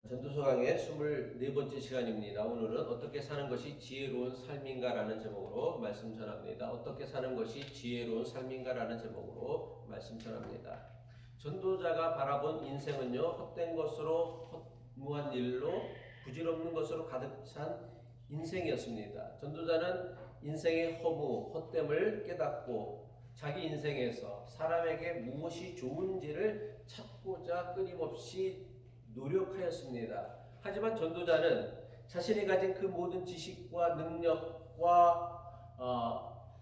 전도서 강의 24번째 시간입니다. 오늘은 어떻게 사는 것이 지혜로운 삶인가라는 제목으로 말씀 전합니다. 어떻게 사는 것이 지혜로운 삶인가라는 제목으로 말씀 전합니다. 전도자가 바라본 인생은요, 헛된 것으로, 허무한 일로, 부질없는 것으로 가득 찬 인생이었습니다. 전도자는 인생의 허무, 헛됨을 깨닫고 자기 인생에서 사람에게 무엇이 좋은지를 찾고자 끊임없이 노력하였습니다. 하지만 전도자는 자신이 가진 그 모든 지식과 능력과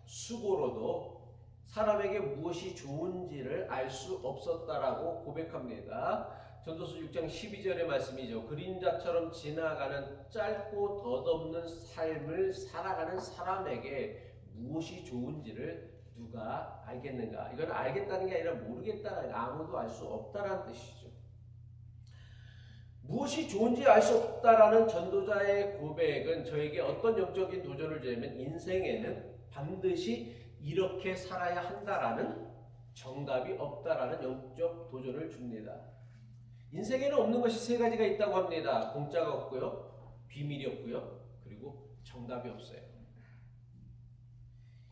수고로도 사람에게 무엇이 좋은지를 알 수 없었다라고 고백합니다. 전도서 6장 12절의 말씀이죠. 그림자처럼 지나가는 짧고 덧없는 삶을 살아가는 사람에게 무엇이 좋은지를 누가 알겠는가? 이건 알겠다는 게 아니라 모르겠다는, 아무도 알 수 없다는 뜻이죠. 무엇이 좋은지 알 수 없다라는 전도자의 고백은 저에게 어떤 영적인 도전을 주냐면, 인생에는 반드시 이렇게 살아야 한다라는 정답이 없다라는 영적 도전을 줍니다. 인생에는 없는 것이 세 가지가 있다고 합니다. 공짜가 없고요, 비밀이 없고요, 그리고 정답이 없어요.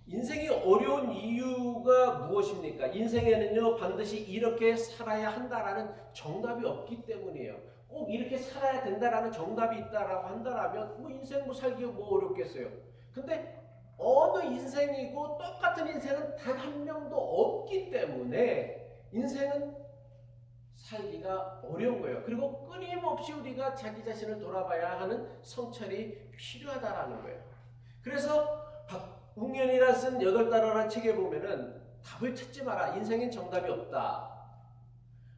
인생이 어려운 이유가 무엇입니까? 인생에는요, 반드시 이렇게 살아야 한다라는 정답이 없기 때문이에요. 꼭 이렇게 살아야 된다라는 정답이 있다라고 한다라면 인생 살기 어렵겠어요. 근데 어느 인생이고 똑같은 인생은 단 한 명도 없기 때문에 인생은 살기가 어려운 거예요. 그리고 끊임없이 우리가 자기 자신을 돌아봐야 하는 성찰이 필요하다라는 거예요. 그래서 박웅현이라 쓴 8단어라는 책에 보면은 답을 찾지 마라. 인생엔 정답이 없다.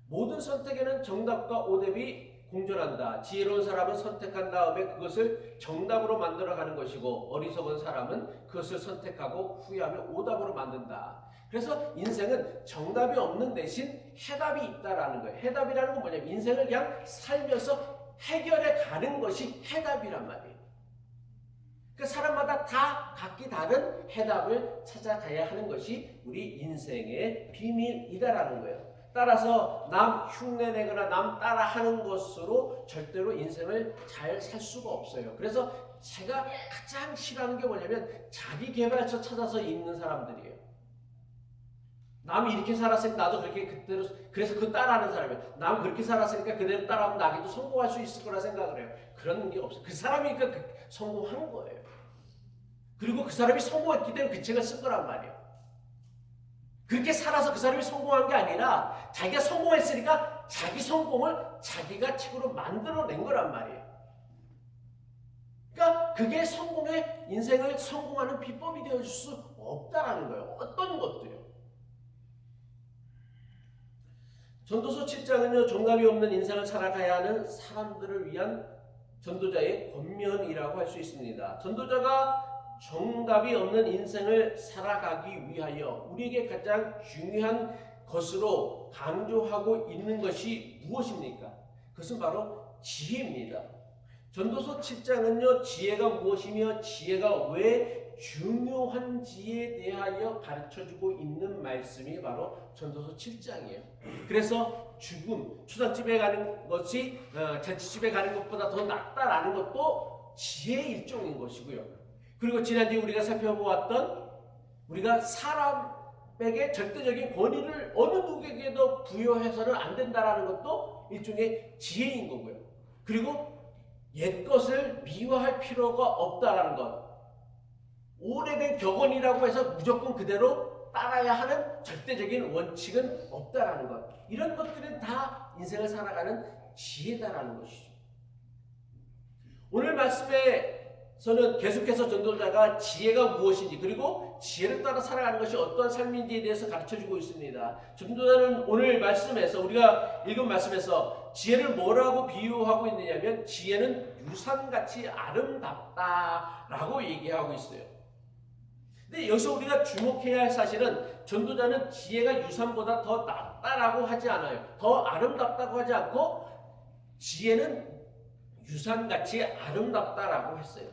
모든 선택에는 정답과 오답이 공존한다. 지혜로운 사람은 선택한 다음에 그것을 정답으로 만들어가는 것이고, 어리석은 사람은 그것을 선택하고 후회하며 오답으로 만든다. 그래서 인생은 정답이 없는 대신 해답이 있다라는 거예요. 해답이라는 건 뭐냐면 인생을 그냥 살면서 해결해 가는 것이 해답이란 말이에요. 그 사람마다 다 각기 다른 해답을 찾아가야 하는 것이 우리 인생의 비밀이다라는 거예요. 따라서 남 흉내내거나 남 따라하는 것으로 절대로 인생을 잘 살 수가 없어요. 그래서 제가 가장 싫어하는 게 뭐냐면 자기 개발처 찾아서 있는 사람들이에요. 남이 이렇게 살았으니까 나도 그렇게 그대로, 그래서 그 따라하는 사람이에요. 남 그렇게 살았으니까 그대로 따라하면 나도 성공할 수 있을 거라 생각을 해요. 그런 게 없어요. 그 사람이니까 성공한 거예요. 그리고 그 사람이 성공했기 때문에 그 책을 쓴 거란 말이에요. 그렇게 살아서 그 사람이 성공한 게 아니라 자기가 성공했으니까 자기 성공을 자기가 책으로 만들어낸 거란 말이에요. 그러니까 그게 성공의 인생을 성공하는 비법이 되어줄 수 없다라는 거예요. 어떤 것도요. 전도서 7장은요, 정답이 없는 인생을 살아가야 하는 사람들을 위한 전도자의 권면이라고 할 수 있습니다. 전도자가 정답이 없는 인생을 살아가기 위하여 우리에게 가장 중요한 것으로 강조하고 있는 것이 무엇입니까? 그것은 바로 지혜입니다. 전도서 7장은요, 지혜가 무엇이며 지혜가 왜 중요한지에 대하여 가르쳐주고 있는 말씀이 바로 전도서 7장이에요. 그래서 죽음, 추상집에 가는 것이 잔치집에 가는 것보다 더 낫다라는 것도 지혜의 일종인 것이고요. 그리고 지난주에 우리가 살펴보았던, 우리가 사람에게 절대적인 권위를 어느 누구에게도 부여해서는 안 된다라는 것도 일종의 지혜인 거고요. 그리고 옛것을 미화할 필요가 없다라는 것, 오래된 격언이라고 해서 무조건 그대로 따라야 하는 절대적인 원칙은 없다라는 것, 이런 것들은 다 인생을 살아가는 지혜다라는 것이죠. 오늘 말씀에서는 계속해서 전도자가 지혜가 무엇인지, 그리고 지혜를 따라 살아가는 것이 어떠한 삶인지에 대해서 가르쳐주고 있습니다. 전도자는 오늘 말씀에서, 우리가 읽은 말씀에서 지혜를 뭐라고 비유하고 있느냐면, 지혜는 유산같이 아름답다라고 얘기하고 있어요. 근데 여기서 우리가 주목해야 할 사실은, 전도자는 지혜가 유산보다 더 낫다라고 하지 않아요. 더 아름답다고 하지 않고 지혜는 유산같이 아름답다라고 했어요.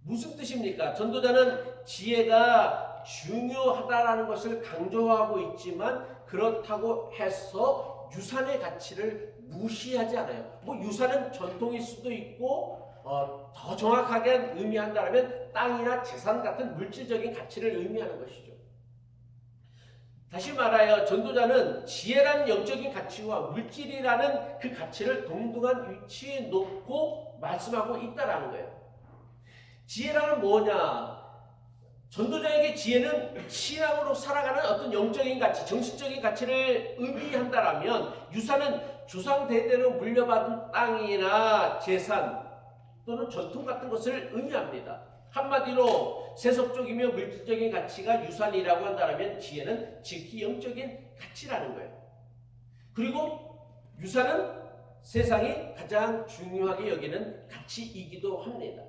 무슨 뜻입니까? 전도자는 지혜가 중요하다라는 것을 강조하고 있지만 그렇다고 해서 유산의 가치를 무시하지 않아요. 뭐 유산은 전통일 수도 있고 더 정확하게 의미한다면 땅이나 재산 같은 물질적인 가치를 의미하는 것이죠. 다시 말하여 전도자는 지혜라는 영적인 가치와 물질이라는 그 가치를 동등한 위치에 놓고 말씀하고 있다라는 거예요. 지혜라는 뭐냐? 전도자에게 지혜는 신앙으로 살아가는 어떤 영적인 가치, 정신적인 가치를 의미한다라면 유산은 조상 대대로 물려받은 땅이나 재산 또는 전통 같은 것을 의미합니다. 한마디로 세속적이며 물질적인 가치가 유산이라고 한다면 지혜는 지극히 영적인 가치라는 거예요. 그리고 유산은 세상이 가장 중요하게 여기는 가치이기도 합니다.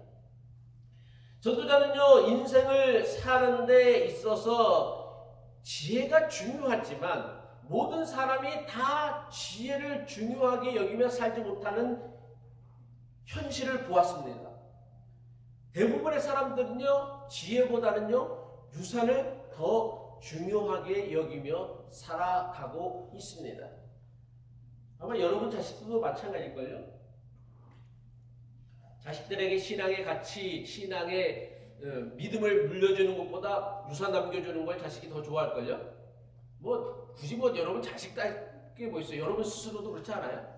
전도자는요, 인생을 사는 데 있어서 지혜가 중요하지만 모든 사람이 다 지혜를 중요하게 여기며 살지 못하는 현실을 보았습니다. 대부분의 사람들은요, 지혜보다는요, 유산을 더 중요하게 여기며 살아가고 있습니다. 아마 여러분 자식들도 마찬가지일걸요? 자식들에게 신앙의 가치, 신앙의 믿음을 물려주는 것보다 유산 남겨주는 걸 자식이 더 좋아할걸요? 굳이 여러분 자식답게 뭐 있어요? 여러분 스스로도 그렇지 않아요?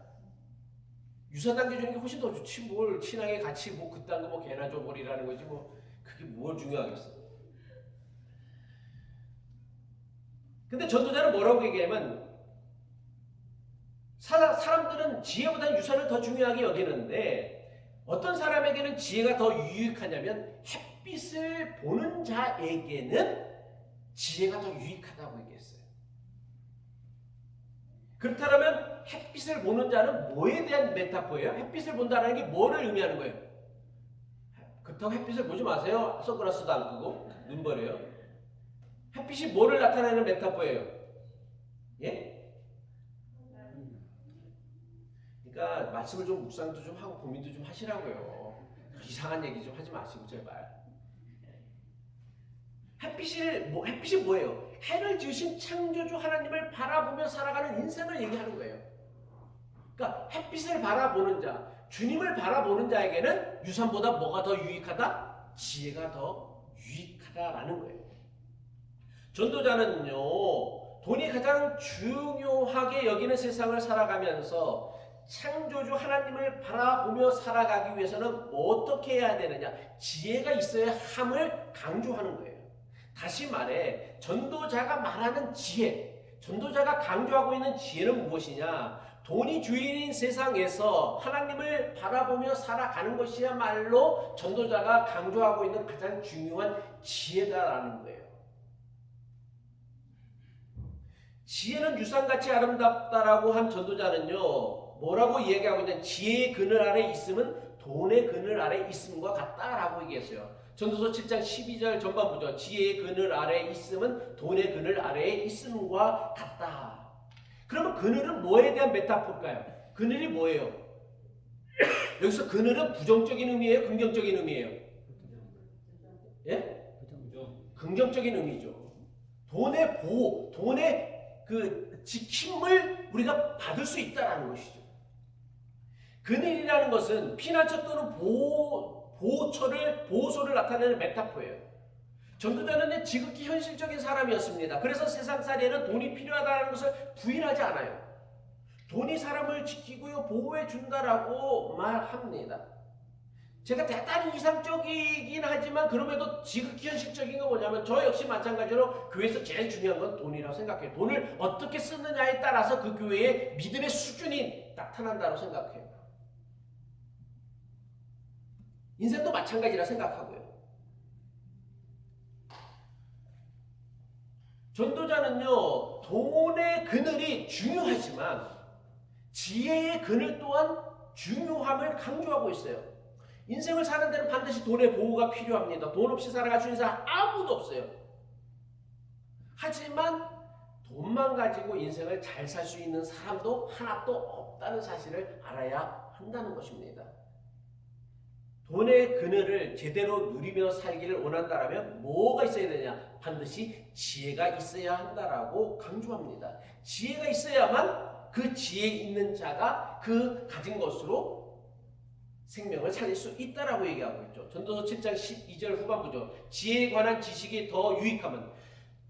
유산 남겨주는 게 훨씬 더 좋지 뭘 신앙의 가치 그딴 거 개나 줘버리라는 거지 그게 뭘 중요하겠어. 근데 전도자는 뭐라고 얘기하면 사람들은 지혜보다는 유산을 더 중요하게 여기는데 어떤 사람에게는 지혜가 더 유익하냐면 햇빛을 보는 자에게는 지혜가 더 유익하다고 얘기했어요. 그렇다면 햇빛을 보는 자는 뭐에 대한 메타포예요? 햇빛을 본다는 게 뭐를 의미하는 거예요? 그렇다고 햇빛을 보지 마세요. 선글라스도 안 끄고 눈버려요. 햇빛이 뭐를 나타내는 메타포예요? 예? 그러니까 말씀을 좀 묵상도 좀 하고 고민도 좀 하시라고요. 이상한 얘기 좀 하지 마시고 제발. 햇빛이 뭐예요? 해를 지으신 창조주 하나님을 바라보며 살아가는 인생을 얘기하는 거예요. 그러니까 햇빛을 바라보는 자, 주님을 바라보는 자에게는 유산보다 뭐가 더 유익하다? 지혜가 더 유익하다라는 거예요. 전도자는요, 돈이 가장 중요하게 여기는 세상을 살아가면서 창조주 하나님을 바라보며 살아가기 위해서는 어떻게 해야 되느냐? 지혜가 있어야 함을 강조하는 거예요. 다시 말해 전도자가 말하는 지혜, 전도자가 강조하고 있는 지혜는 무엇이냐? 돈이 주인인 세상에서 하나님을 바라보며 살아가는 것이야말로 전도자가 강조하고 있는 가장 중요한 지혜다라는 거예요. 지혜는 유산같이 아름답다라고 한 전도자는요, 뭐라고 얘기하고 있냐면 지혜의 그늘 아래 있음은 돈의 그늘 아래 있음과 같다라고 얘기했어요. 전도서 7장 12절 전반부죠. 지혜의 그늘 아래 있음은 돈의 그늘 아래에 있음과 같다. 그러면 그늘은 뭐에 대한 메타포일까요? 그늘이 뭐예요? 여기서 그늘은 부정적인 의미예요? 긍정적인 의미예요? 예? 긍정적인 의미죠. 돈의 보호, 돈의 그 지킴을 우리가 받을 수 있다라는 것이죠. 그늘이라는 것은 피난처 또는 보호소를 나타내는 메타포예요. 전도자는 지극히 현실적인 사람이었습니다. 그래서 세상살이에는 돈이 필요하다는 것을 부인하지 않아요. 돈이 사람을 지키고요, 보호해 준다라고 말합니다. 제가 대단히 이상적이긴 하지만 그럼에도 지극히 현실적인 건 뭐냐면 저 역시 마찬가지로 교회에서 제일 중요한 건 돈이라고 생각해요. 돈을 어떻게 쓰느냐에 따라서 그 교회의 믿음의 수준이 나타난다고 생각해요. 인생도 마찬가지라 생각하고요. 전도자는요, 돈의 그늘이 중요하지만 지혜의 그늘 또한 중요함을 강조하고 있어요. 인생을 사는 데는 반드시 돈의 보호가 필요합니다. 돈 없이 살아갈 수 있는 사람 아무도 없어요. 하지만 돈만 가지고 인생을 잘 살 수 있는 사람도 하나도 없다는 사실을 알아야 한다는 것입니다. 돈의 그늘을 제대로 누리며 살기를 원한다라면 뭐가 있어야 되냐? 반드시 지혜가 있어야 한다라고 강조합니다. 지혜가 있어야만 그 지혜 있는 자가 그 가진 것으로 생명을 살릴 수 있다라고 얘기하고 있죠. 전도서 7장 12절 후반부죠. 지혜에 관한 지식이 더 유익하면,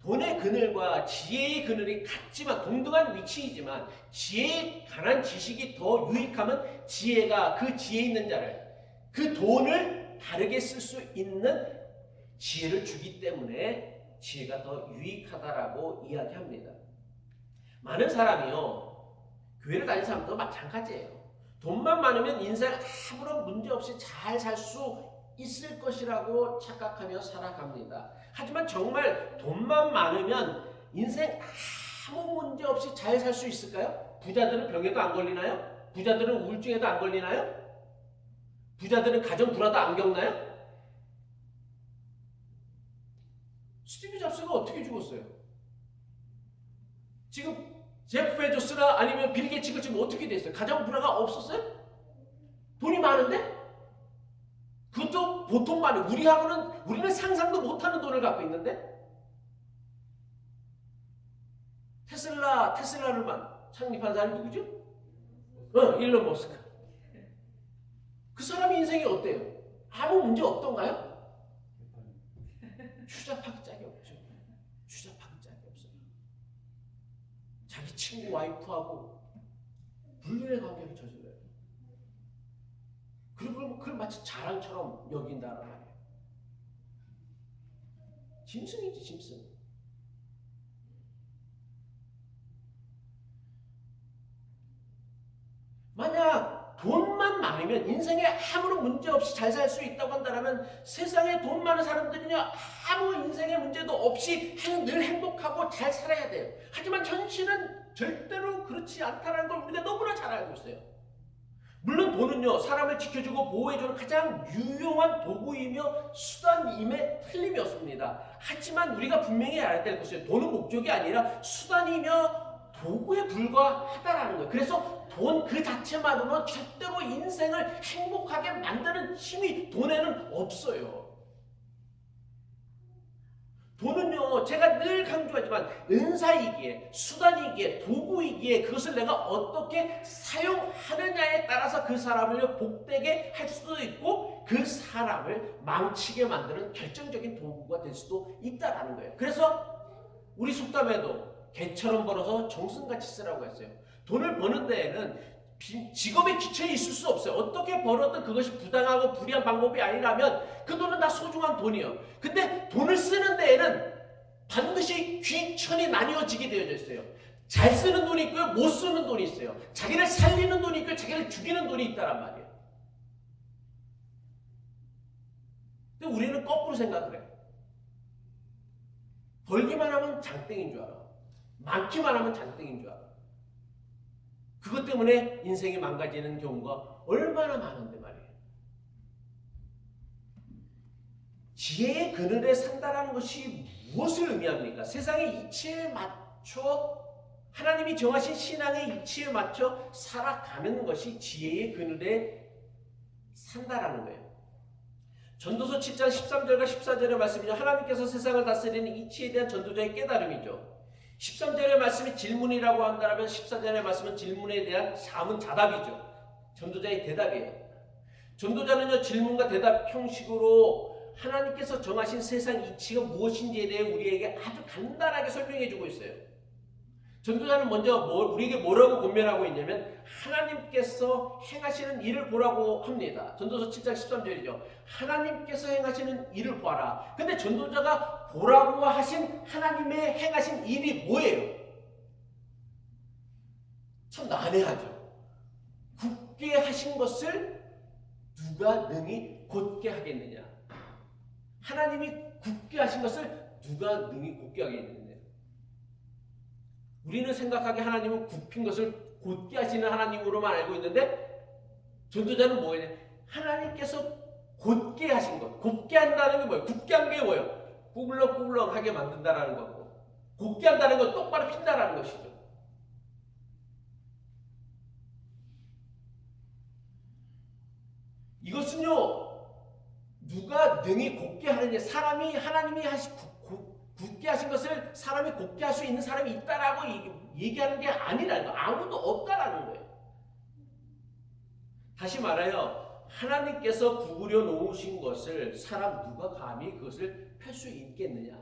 돈의 그늘과 지혜의 그늘이 같지만 동등한 위치이지만 지혜에 관한 지식이 더 유익하면 지혜가 그 지혜 있는 자를, 그 돈을 다르게 쓸 수 있는 지혜를 주기 때문에 지혜가 더 유익하다라고 이야기합니다. 많은 사람이요, 교회를 다니는 사람도 마찬가지예요. 돈만 많으면 인생 아무런 문제 없이 잘 살 수 있을 것이라고 착각하며 살아갑니다. 하지만 정말 돈만 많으면 인생 아무 문제 없이 잘 살 수 있을까요? 부자들은 병에도 안 걸리나요? 부자들은 우울증에도 안 걸리나요? 부자들은 가정 불화도 안 겪나요? 스티브 잡스가 어떻게 죽었어요? 지금 제프 베조스나 아니면 빌 게이츠가 지금 어떻게 됐어요? 가정 불화가 없었어요? 돈이 많은데? 그것도 보통 많은, 우리는 상상도 못하는 돈을 갖고 있는데? 테슬라를 창립한 사람이 누구죠? 일론 머스크. 그 사람의 인생이 어때요? 아무 문제 없던가요? 추잡하기 짝이 없죠. 추잡하기 짝이 없어요. 자기 친구 와이프하고 불륜의 관계를 저질러요. 그리고 그걸 마치 자랑처럼 여긴다는 말이에요. 짐승이지, 짐승. 만약 돈만 많으면 인생에 아무런 문제 없이 잘 살 수 있다고 한다면 세상에 돈 많은 사람들은요, 아무 인생의 문제도 없이 늘 행복하고 잘 살아야 돼요. 하지만 현실은 절대로 그렇지 않다는 걸 우리가 너무나 잘 알고 있어요. 물론 돈은요, 사람을 지켜주고 보호해주는 가장 유용한 도구이며 수단임에 틀림이 없습니다. 하지만 우리가 분명히 알아야 될 것은 돈은 목적이 아니라 수단이며 도구에 불과하다라는 거예요. 그래서 돈 그 자체만으로는 절대로 인생을 행복하게 만드는 힘이 돈에는 없어요. 돈은요, 제가 늘 강조하지만 은사이기에, 수단이기에, 도구이기에 그것을 내가 어떻게 사용하느냐에 따라서 그 사람을 복되게 할 수도 있고 그 사람을 망치게 만드는 결정적인 도구가 될 수도 있다라는 거예요. 그래서 우리 속담에도 개처럼 벌어서 정승같이 쓰라고 했어요. 돈을 버는 데에는 직업의 기초에 있을 수 없어요. 어떻게 벌어도 그것이 부당하고 불의한 방법이 아니라면 그 돈은 다 소중한 돈이에요. 근데 돈을 쓰는 데에는 반드시 귀천이 나뉘어지게 되어져 있어요. 잘 쓰는 돈이 있고요, 못 쓰는 돈이 있어요. 자기를 살리는 돈이 있고요, 자기를 죽이는 돈이 있다란 말이에요. 근데 우리는 거꾸로 생각을 해요. 벌기만 하면 장땡인 줄 알아. 많기만 하면 장땡인 줄 알아. 그것 때문에 인생이 망가지는 경우가 얼마나 많은데 말이에요. 지혜의 그늘에 산다라는 것이 무엇을 의미합니까? 세상의 이치에 맞춰, 하나님이 정하신 신앙의 이치에 맞춰 살아가는 것이 지혜의 그늘에 산다라는 거예요. 전도서 7장 13절과 14절의 말씀이죠. 하나님께서 세상을 다스리는 이치에 대한 전도자의 깨달음이죠. 13절의 말씀이 질문이라고 한다면 14절의 말씀은 질문에 대한 자문자답이죠. 전도자의 대답이에요. 전도자는요, 질문과 대답 형식으로 하나님께서 정하신 세상 이치가 무엇인지에 대해 우리에게 아주 간단하게 설명해 주고 있어요. 전도자는 먼저 우리에게 뭐라고 권면하고 있냐면 하나님께서 행하시는 일을 보라고 합니다. 전도서 7장 13절이죠. 하나님께서 행하시는 일을 보아라. 근데 전도자가 보라고 하신 하나님의 행하신 일이 뭐예요? 참 난해하죠. 굳게 하신 것을 누가 능히 곧게 하겠느냐? 하나님이 굳게 하신 것을 누가 능히 곧게 하겠느냐? 우리는 생각하기에 하나님은 굽힌 것을 곧게 하시는 하나님으로만 알고 있는데 전도자는 뭐예요? 하나님께서 곧게 하신 것, 곱게 한다는 게 뭐예요? 굽게 한 게 뭐예요? 꾸불렁꾸불렁하게 만든다라는 거고, 곧게 한다는 건 똑바로 핀다라는 것이죠. 이것은요, 능히 곱게 하느냐. 사람이 하나님이 굳게 하신 것을 사람이 곱게 할 수 있는 사람이 있다라고 얘기하는 게 아니라는 거. 아무도 없다라는 거예요. 다시 말하여 하나님께서 구부려 놓으신 것을 사람 누가 감히 그것을 펼 수 있겠느냐.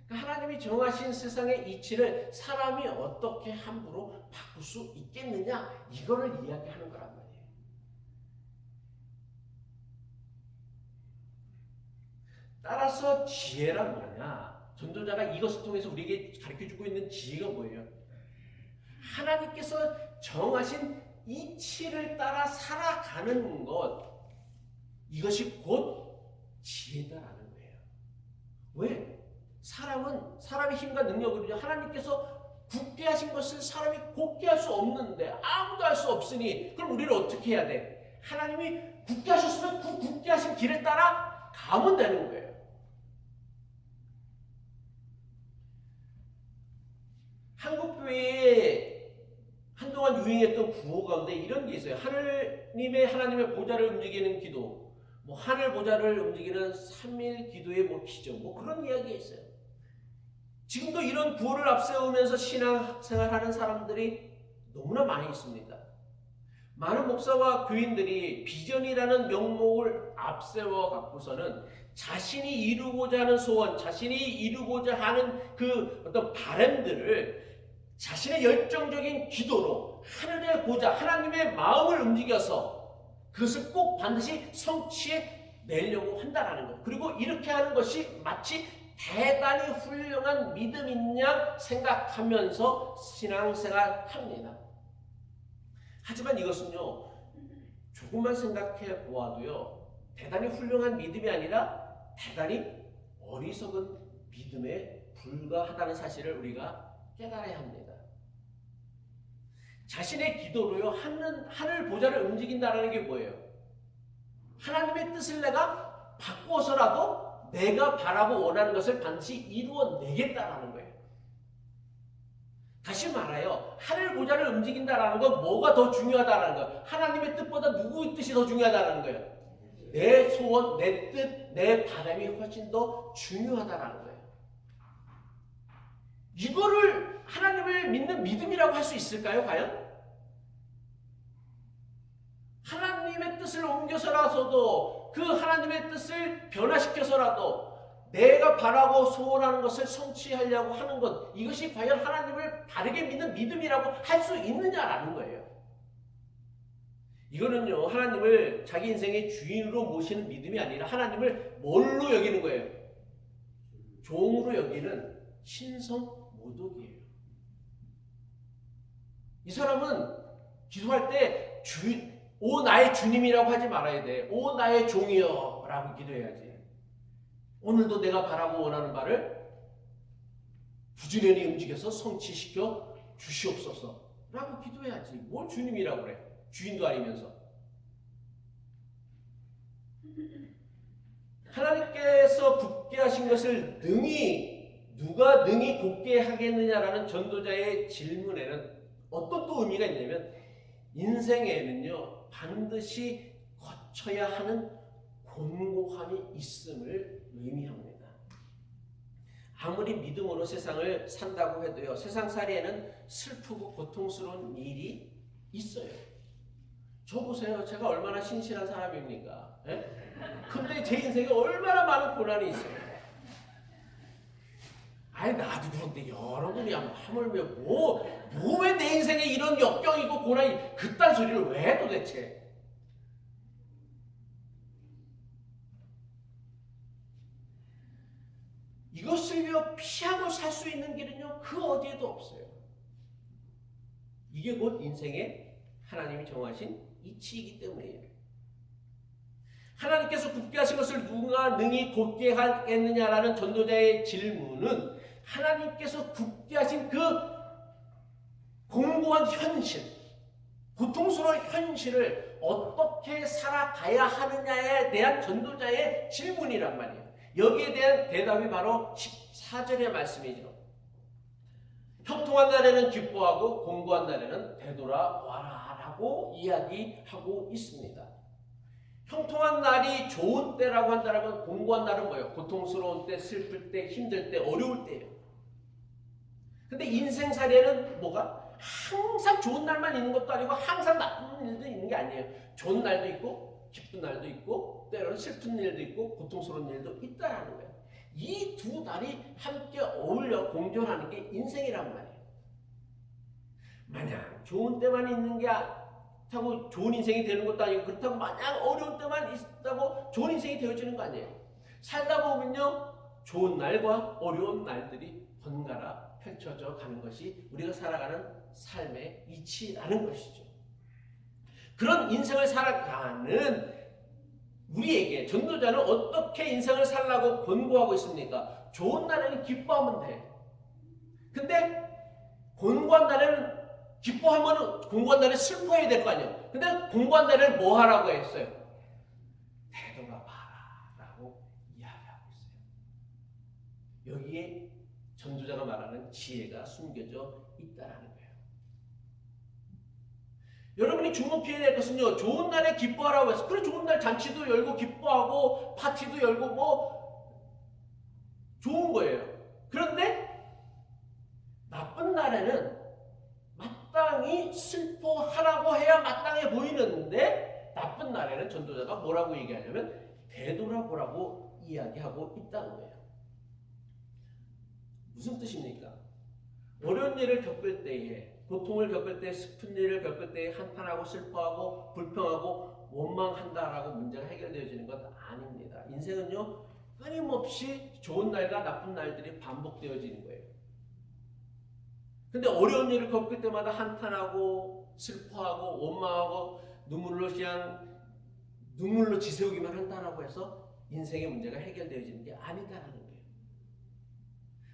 그러니까 하나님이 정하신 세상의 이치를 사람이 어떻게 함부로 바꿀 수 있겠느냐. 이거를 이야기하는 거란 말이에요. 따라서 지혜란 뭐냐? 전도자가 이것을 통해서 우리에게 가르쳐주고 있는 지혜가 뭐예요? 하나님께서 정하신 이치를 따라 살아가는 것, 이것이 곧 지혜다라는 거예요. 왜? 사람의 힘과 능력으로 하나님께서 굳게 하신 것을 사람이 곱게 할 수 없는데, 아무도 할 수 없으니 그럼 우리는 어떻게 해야 돼? 하나님이 굳게 하셨으면 그 굳게 하신 길을 따라 가면 되는 거예요. 한국교회에 한동안 유행했던 구호 가운데 이런 게 있어요. 하나님의 보좌를 움직이는 기도, 하늘 보좌를 움직이는 3일 기도의 기적, 그런 이야기가 있어요. 지금도 이런 구호를 앞세우면서 신앙생활하는 사람들이 너무나 많이 있습니다. 많은 목사와 교인들이 비전이라는 명목을 앞세워 갖고서는 자신이 이루고자 하는 소원, 자신이 이루고자 하는 그 어떤 바람들을 자신의 열정적인 기도로 하늘의 보좌, 하나님의 마음을 움직여서 그것을 꼭 반드시 성취해 내려고 한다는 것. 그리고 이렇게 하는 것이 마치 대단히 훌륭한 믿음인 양 생각하면서 신앙생활 합니다. 하지만 이것은요, 조금만 생각해 보아도요, 대단히 훌륭한 믿음이 아니라 대단히 어리석은 믿음에 불과하다는 사실을 우리가 깨달아야 합니다. 자신의 기도로요, 하늘 보좌를 움직인다는 게 뭐예요? 하나님의 뜻을 내가 바꾸어서라도 내가 바라고 원하는 것을 반드시 이루어내겠다라는 거예요. 다시 말하여 하늘 보좌를 움직인다라는 건 뭐가 더 중요하다라는 거예요? 하나님의 뜻보다 누구의 뜻이 더 중요하다라는 거예요? 내 소원, 내 뜻, 내 바람이 훨씬 더 중요하다라는 거예요. 이거를 하나님을 믿는 믿음이라고 할 수 있을까요, 과연? 하나님의 뜻을 옮겨서라도, 그 하나님의 뜻을 변화시켜서라도 내가 바라고 소원하는 것을 성취하려고 하는 것, 이것이 과연 하나님을 바르게 믿는 믿음이라고 할 수 있느냐라는 거예요. 이거는요, 하나님을 자기 인생의 주인으로 모시는 믿음이 아니라 하나님을 뭘로 여기는 거예요? 종으로 여기는 신성모독이에요. 이 사람은 기도할 때 오 나의 주님이라고 하지 말아야 돼. 오 나의 종이여 라고 기도해야지. 오늘도 내가 바라고 원하는 바를 부지런히 움직여서 성취시켜 주시옵소서 라고 기도해야지. 뭘 주님이라고 그래. 주인도 아니면서. 하나님께서 굳게 하신 것을 누가 능히 곱게 하겠느냐라는 전도자의 질문에는 어떤 또 의미가 있냐면, 인생에는요 반드시 거쳐야 하는 곤고함이 있음을 의미합니다. 아무리 믿음으로 세상을 산다고 해도요, 세상살이에는 슬프고 고통스러운 일이 있어요. 저 보세요. 제가 얼마나 신실한 사람입니까? 근데 제 인생에 얼마나 많은 고난이 있어요. 아니 나도 그런데 여러분이 하물며 왜 내 인생에 이런 역경이고 고난이, 그딴 소리를 왜 해 도대체? 이것을요 피하고 살 수 있는 길은요 그 어디에도 없어요. 이게 곧 인생의 하나님이 정하신 이치이기 때문이에요. 하나님께서 굳게 하신 것을 누가 능히 곧게 하겠느냐라는 전도자의 질문은 하나님께서 굳게 하신 그 공고한 현실, 고통스러운 현실을 어떻게 살아가야 하느냐에 대한 전도자의 질문이란 말이에요. 여기에 대한 대답이 바로 14절의 말씀이죠. 형통한 날에는 기뻐하고 공고한 날에는 되돌아와라 라고 이야기하고 있습니다. 형통한 날이 좋은 때라고 한다면 공고한 날은 뭐예요? 고통스러운 때, 슬플 때, 힘들 때, 어려울 때예요. 근데 인생살이에는 뭐가? 항상 좋은 날만 있는 것도 아니고 항상 나쁜 일도 있는 게 아니에요. 좋은 날도 있고 기쁜 날도 있고 때로는 슬픈 일도 있고 고통스러운 일도 있다라는 거예요. 이 두 날이 함께 어울려 공존하는 게 인생이란 말이에요. 마냥 좋은 때만 있는 게 그렇다고 좋은 인생이 되는 것도 아니고 그렇다고 마냥 어려운 때만 있다고 좋은 인생이 되어지는 거 아니에요. 살다 보면요 좋은 날과 어려운 날들이 번갈아 펼쳐져 가는 것이 우리가 살아가는 삶의 이치라는 것이죠. 그런 인생을 살아가는 우리에게 전도자는 어떻게 인생을 살라고 권고하고 있습니까? 좋은 날에는 기뻐하면 돼. 근데 공고한 날에는 기뻐하면 공고한 날에 슬퍼해야 될 거 아니에요. 근데 공고한 날에는 뭐 하라고 했어요? 되돌아봐라 라고 이야기하고 있어요. 여기에 전도자가 말하는 지혜가 숨겨져 있다는 거예요. 여러분이 주목해야 될 것은요. 좋은 날에 기뻐하라고 해서 그래 좋은 날 잔치도 열고 기뻐하고 파티도 열고 뭐 좋은 거예요. 그런데 나쁜 날에는 마땅히 슬퍼하라고 해야 마땅해 보이는데 나쁜 날에는 전도자가 뭐라고 얘기하냐면 되돌아보라고 이야기하고 있다는 거예요. 무슨 뜻입니까? 어려운 일을 겪을 때에 고통을 겪을 때 슬픈 일을 겪을 때 한탄하고 슬퍼하고 불평하고 원망한다라고 문제가 해결되어지는 것 아닙니다. 인생은요 끊임없이 좋은 날과 나쁜 날들이 반복되어지는 거예요. 근데 어려운 일을 겪을 때마다 한탄하고 슬퍼하고 원망하고 눈물로 지새우기만 한다라고 해서 인생의 문제가 해결되어지는 게 아니다라는 거예요.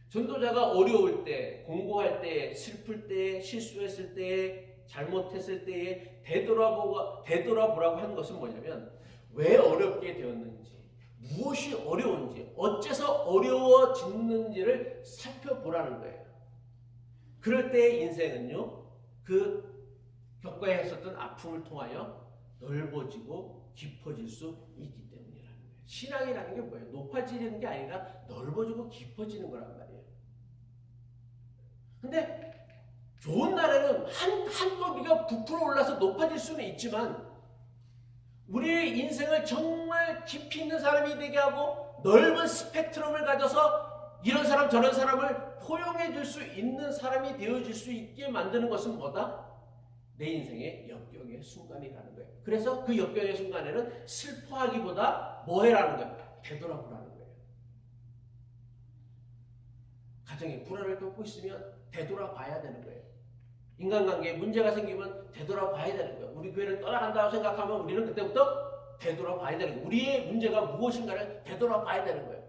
전도자가 어려울 때, 공고할 때, 슬플 때, 실수했을 때, 잘못했을 때에 되돌아보라고 하는 것은 뭐냐면 왜 어렵게 되었는지, 무엇이 어려운지, 어째서 어려워졌는지를 살펴보라는 거예요. 그럴 때의 인생은요, 그 겪어야 했었던 아픔을 통하여 넓어지고 깊어질 수 있기 때문이라는 거예요. 신앙이라는 게 뭐예요? 높아지는 게 아니라 넓어지고 깊어지는 거란 말이에요. 근데 좋은 날에는 한껏 부풀어 올라서 높아질 수는 있지만 우리의 인생을 정말 깊이 있는 사람이 되게 하고 넓은 스펙트럼을 가져서 이런 사람 저런 사람을 포용해 줄 수 있는 사람이 되어질 수 있게 만드는 것은 뭐다? 내 인생의 역경의 순간이라는 거예요. 그래서 그 역경의 순간에는 슬퍼하기보다 뭐 해라는 거예요? 되돌아보라는 거예요. 가정에 불화를 겪고 있으면 되돌아봐야 되는 거예요. 인간관계에 문제가 생기면 되돌아봐야 되는 거예요. 우리 교회를 떠나간다고 생각하면 우리는 그때부터 되돌아봐야 되는 거예요. 우리의 문제가 무엇인가를 되돌아봐야 되는 거예요.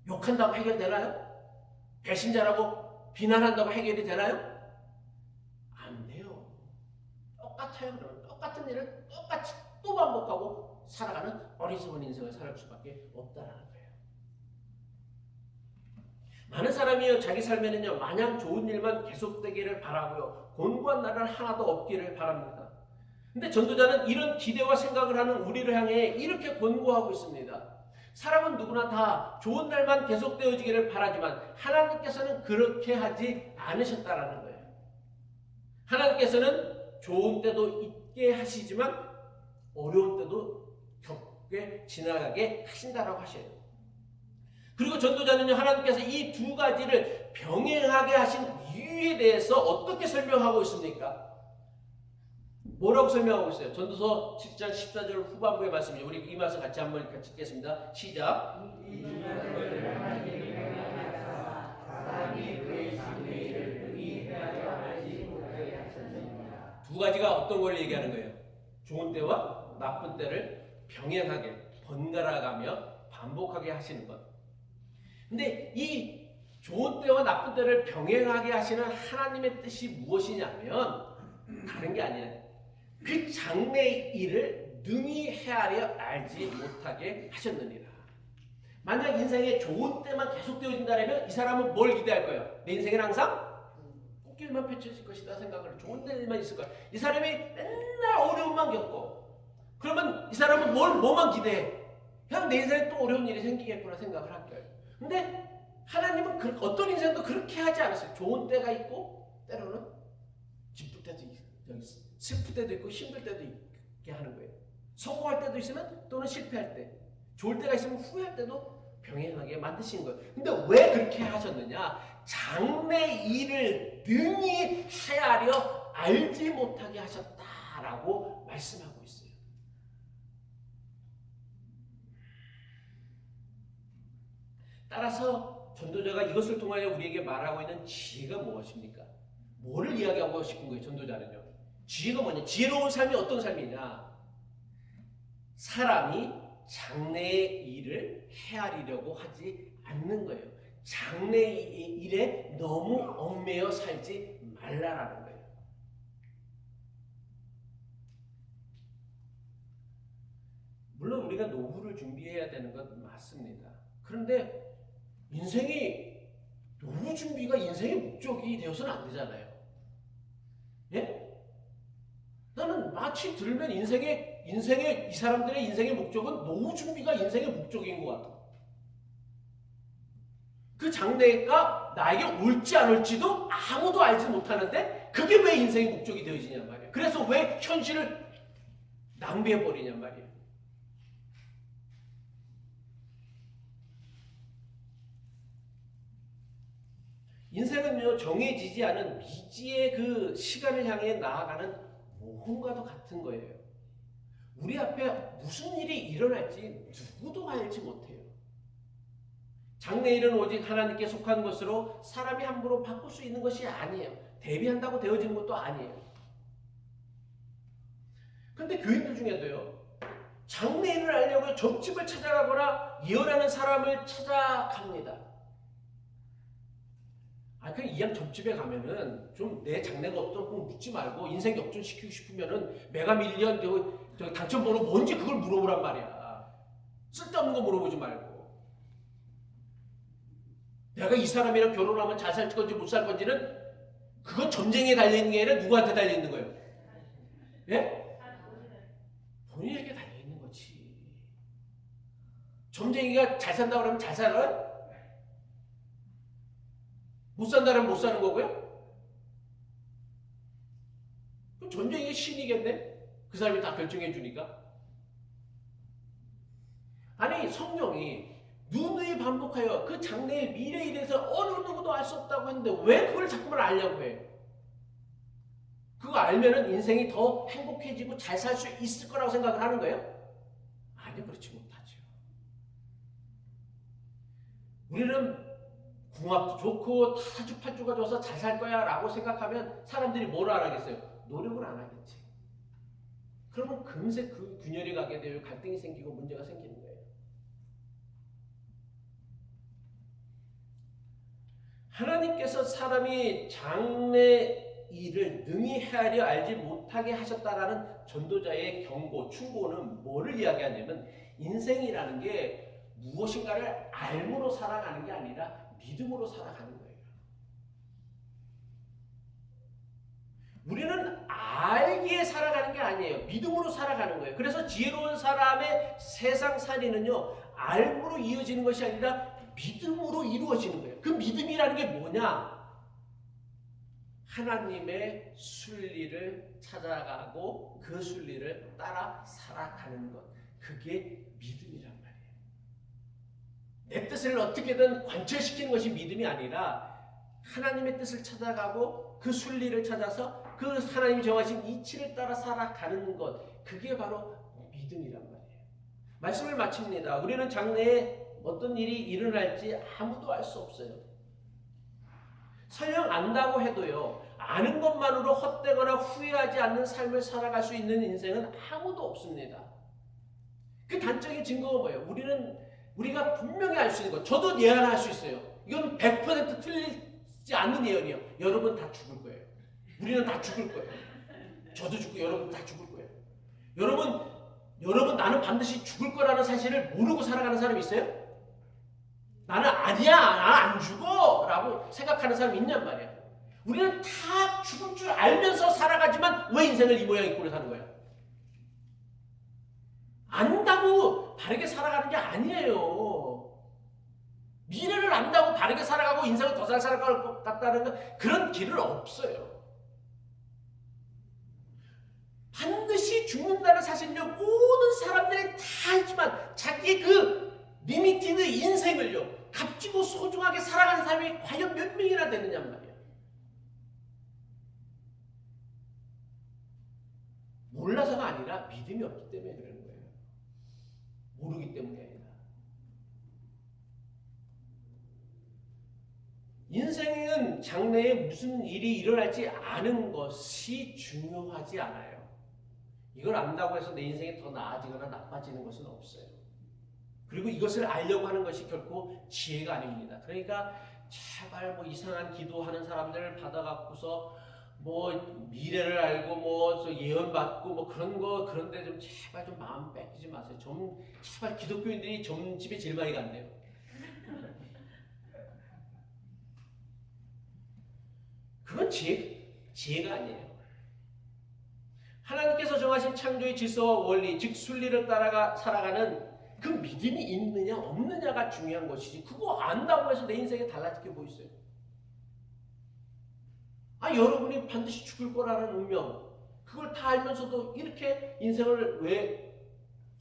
욕한다고 해결되나요? 배신자라고 비난한다고 해결이 되나요? 안 돼요. 똑같아요. 그러면 똑같은 일을 똑같이 또 반복하고 살아가는 어리석은 인생을 살 수밖에 없다는 거예요. 많은 사람이요 자기 삶에는요 마냥 좋은 일만 계속되기를 바라고요 곤고한 날은 하나도 없기를 바랍니다. 근데 전도자는 이런 기대와 생각을 하는 우리를 향해 이렇게 권고하고 있습니다. 사람은 누구나 다 좋은 날만 계속되어지기를 바라지만 하나님께서는 그렇게 하지 않으셨다라는 거예요. 하나님께서는 좋은 때도 있게 하시지만 어려운 때도 겪게 지나가게 하신다라고 하셔요. 그리고 전도자는요 하나님께서 이 두 가지를 병행하게 하신 이유에 대해서 어떻게 설명하고 있습니까? 뭐라고 설명하고 있어요? 전도서 10장 14절 후반부의 말씀이죠. 우리 이 말씀 같이 한번 읽겠습니다. 시작. 두 가지가 어떤 걸 얘기하는 거예요? 좋은 때와 나쁜 때를 병행하게 번갈아가며 반복하게 하시는 것. 근데 이 좋은 때와 나쁜 때를 병행하게 하시는 하나님의 뜻이 무엇이냐면 다른 게 아니에요. 그 장래의 일을 능히 헤아려 알지 못하게 하셨느니라. 만약 인생에 좋은 때만 계속되어진다면 이 사람은 뭘 기대할 거예요? 내 인생은 항상 꽃길만 펼쳐질 것이다 생각을 좋은 일만 있을 거야. 이 사람이 맨날 어려움만 겪고 그러면 이 사람은 뭐만 기대해? 그냥 내 인생에 또 어려운 일이 생기겠구나 생각을 할 거예요. 근데 하나님은 어떤 인생도 그렇게 하지 않았어요. 좋은 때가 있고 때로는 기쁠 때도 있고 슬플 때도 있고 힘들 때도 있게 하는 거예요. 성공할 때도 있으면 또는 실패할 때, 좋을 때가 있으면 후회할 때도 병행하게 만드신 거예요. 근데 왜 그렇게 하셨느냐? 장래 일을 능히 헤아려 알지 못하게 하셨다라고 말씀하고 있어요. 따라서 전도자가 이것을 통하여 우리에게 말하고 있는 지혜가 무엇입니까? 뭐를 이야기하고 싶은 거예요, 전도자는요? 지혜가 뭐냐? 지혜로운 삶이 어떤 삶이냐? 사람이 장래의 일을 헤아리려고 하지 않는 거예요. 장래의 일에 너무 얽매여 살지 말라라는 거예요. 물론 우리가 노후를 준비해야 되는 건 맞습니다. 그런데 노후 준비가 인생의 목적이 되어서는 안 되잖아요. 예? 나는 마치 들으면 이 사람들의 인생의 목적은 노후 준비가 인생의 목적인 것 같아. 그 장래가 나에게 올지 안 올지도 아무도 알지 못하는데 그게 왜 인생의 목적이 되어지냔 말이야. 그래서 왜 현실을 낭비해버리냔 말이야. 인생은요, 정해지지 않은 미지의 그 시간을 향해 나아가는 모험과도 같은 거예요. 우리 앞에 무슨 일이 일어날지 누구도 알지 못해요. 장래일은 오직 하나님께 속한 것으로 사람이 함부로 바꿀 수 있는 것이 아니에요. 대비한다고 되어지는 것도 아니에요. 그런데 교인들 중에도요, 장래일을 알려고 점집을 찾아가거나 예언하는 사람을 찾아갑니다. 그냥 이왕 점집에 가면은 좀 내 장래가 어떤 묻지 말고 인생 역전시키고 싶으면은 매가 밀리언 당첨번호 뭔지 그걸 물어보란 말이야. 쓸데없는 거 물어보지 말고. 내가 이 사람이랑 결혼하면 잘 살 건지 못 살 건지는 그건 점쟁이에 달려있는 게 아니라 누구한테 달려있는 거예요? 예? 본인에게 달려있는 거지. 점쟁이가 잘 산다고 그러면 잘 살아요? 못 산다면 못 사는 거고요? 그럼 점쟁이가 신이겠네? 그 사람이 다 결정해 주니까. 아니 성경이 누누이 반복하여 그 장래의 미래에 대해서 어느 누구도 알 수 없다고 하는데 왜 그걸 자꾸만 알려고 해? 그거 알면은 인생이 더 행복해지고 잘 살 수 있을 거라고 생각을 하는 거예요? 아니, 그렇지 못하죠. 우리는 궁합도 좋고 사주팔주가 좋아서 잘 살 거야 라고 생각하면 사람들이 뭘 안 하겠어요? 노력을 안 하겠지. 그러면 금세 그 균열이 가게 되고 갈등이 생기고 문제가 생기는 거예요. 하나님께서 사람이 장래 일을 능히 헤아려 알지 못하게 하셨다라는 전도자의 경고, 충고는 뭐를 이야기하냐면 인생이라는 게 무엇인가를 알므로 살아가는 게 아니라 믿음으로 살아가는 거예요. 우리는 알기에 살아가는 게 아니에요. 믿음으로 살아가는 거예요. 그래서 지혜로운 사람의 세상살이는요, 알므로 이어지는 것이 아니라 믿음으로 이루어지는 거예요. 그 믿음이라는 게 뭐냐? 하나님의 순리를 찾아가고 그 순리를 따라 살아가는 것. 그게 믿음이란 말이에요. 내 뜻을 어떻게든 관철시키는 것이 믿음이 아니라 하나님의 뜻을 찾아가고 그 순리를 찾아서 그 하나님이 정하신 이치를 따라 살아가는 것. 그게 바로 믿음이란 말이에요. 말씀을 마칩니다. 우리는 장래에 어떤 일이 일어날지 아무도 알 수 없어요. 설령 안다고 해도요, 아는 것만으로 헛되거나 후회하지 않는 삶을 살아갈 수 있는 인생은 아무도 없습니다. 그 단적인 증거가 뭐예요? 우리가 분명히 알 수 있는 것, 저도 예언할 수 있어요. 이건 100% 틀리지 않는 예언이에요. 여러분 다 죽을 거예요. 우리는 다 죽을 거예요. 저도 죽고 여러분 다 죽을 거예요. 여러분 나는 반드시 죽을 거라는 사실을 모르고 살아가는 사람이 있어요? 나는 아니야, 나 안 죽어 라고 생각하는 사람이 있냔 말이야. 우리는 다 죽을 줄 알면서 살아가지만 왜 인생을 이 모양 이 꼴로 사는 거야? 안다고 바르게 살아가는 게 아니에요. 미래를 안다고 바르게 살아가고 인생을 더 잘 살아갈 것 같다는 그런 길은 없어요. 반드시 죽는다는 사실은요, 모든 사람들이 다 알지만 자기의 그 리미티드 인생을요, 값지고 소중하게 살아가는 사람이 과연 몇 명이나 되느냐 말이에요. 몰라서가 아니라 믿음이 없기 때문에 그러는 거예요. 모르기 때문이 아니라. 인생은 장래에 무슨 일이 일어날지 아는 것이 중요하지 않아요. 이걸 안다고 해서 내 인생이 더 나아지거나 나빠지는 것은 없어요. 그리고 이것을 알려고 하는 것이 결코 지혜가 아닙니다. 그러니까 제발 뭐 이상한 기도하는 사람들을 받아갖고서 뭐 미래를 알고 뭐 예언 받고 뭐 그런 거 그런데 좀 제발 좀 마음 뺏기지 마세요. 좀 제발 기독교인들이 좀 집에 제일 많이 간대요. 그건 지혜가 아니에요. 하나님께서 정하신 창조의 질서와 원리, 즉 순리를 따라가 살아가는 그 믿음이 있느냐 없느냐가 중요한 것이지, 그거 안다고 해서 내 인생이 달라질 게 뭐 있어요? 여러분이 반드시 죽을 거라는 운명, 그걸 다 알면서도 이렇게 인생을 왜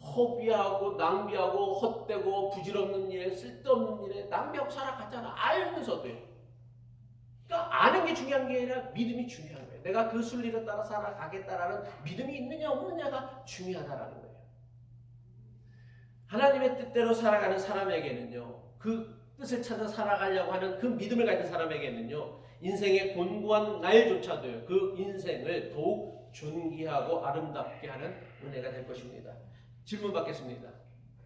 허비하고 낭비하고 헛되고 부질없는 일에 쓸데없는 일에 낭비하고 살아갔잖아. 알면서도요. 그러니까 아는 게 중요한 게 아니라 믿음이 중요한 거예요. 내가 그 순리를 따라 살아가겠다라는 믿음이 있느냐 없느냐가 중요하다라는 거예요. 하나님의 뜻대로 살아가는 사람에게는요, 그 뜻을 찾아 살아가려고 하는 그 믿음을 가진 사람에게는요, 인생의 곤고한 날조차도요, 그 인생을 더욱 존귀하고 아름답게 하는 은혜가 될 것입니다. 질문 받겠습니다.